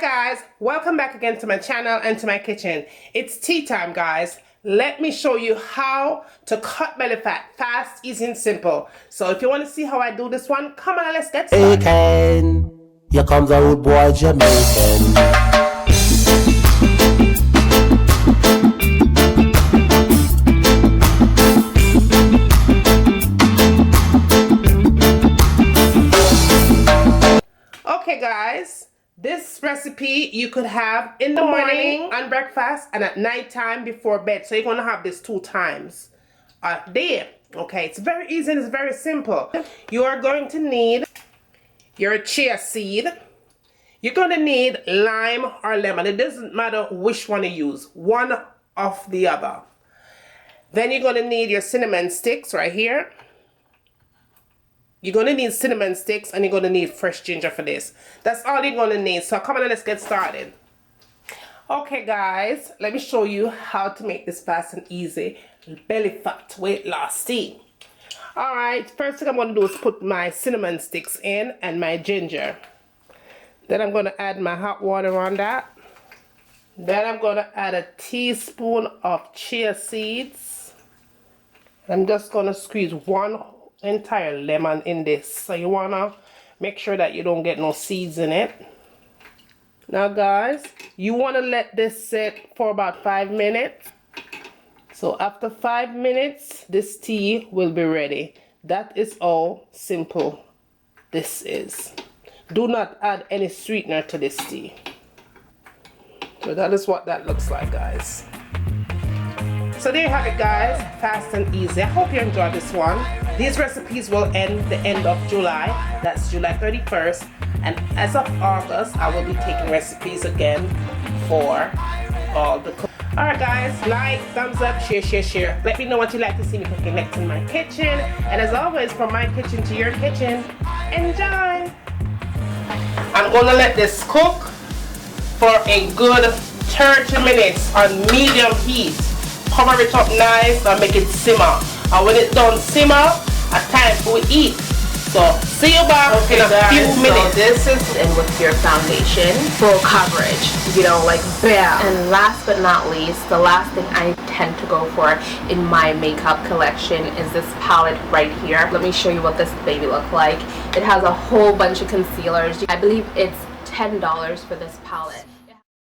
Hi guys, welcome back again to my channel and to my kitchen. It's tea time, guys. Let me show you how to cut belly fat fast, easy and simple. So if you want to see how I do this one, come on, let's get started. Here comes a rude boy Jamaican. Okay guys, this recipe you could have in the morning on breakfast and at night time before bed. So you're going to have this 2 times a day. Okay, it's very easy and it's very simple. You are going to need your chia seed. You're going to need lime or lemon. It doesn't matter which one you use, one of the other. Then you're going to need your cinnamon sticks right here. You're going to need cinnamon sticks and you're going to need fresh ginger for this. That's all you're going to need. So come on, let's get started. Okay guys, let me show you how to make this fast and easy belly fat weight loss tea. Alright, first thing I'm going to do is put my cinnamon sticks in and my ginger. Then I'm going to add my hot water on that. Then I'm going to add a teaspoon of chia seeds. I'm just going to squeeze 1 entire lemon in this. So you want to make sure that you don't get no seeds in it. Now guys, you want to let this sit for about 5 minutes. So after 5 minutes, this tea will be ready. That is how simple this is. Do not add any sweetener to this tea. So that is what that looks like, guys. So there you have it, guys, fast and easy. I hope you enjoyed this one. These recipes will end the end of July. That's July 31st. And as of August, I will be taking recipes again for all the cooking. Alright guys, like, thumbs up, share. Let me know what you like to see me cooking next in my kitchen. And as always, from my kitchen to your kitchen, enjoy! I'm going to let this cook for a good 30 minutes on medium heat. Cover it up nice and make it simmer. And when it's done simmer, it's time for eat. So see you back in a few minutes. So this is in with your foundation, full coverage, you know, like bam. And last but not least, the last thing I tend to go for in my makeup collection is this palette right here. Let me show you what this baby looks like. It has a whole bunch of concealers. I believe it's $10 for this palette.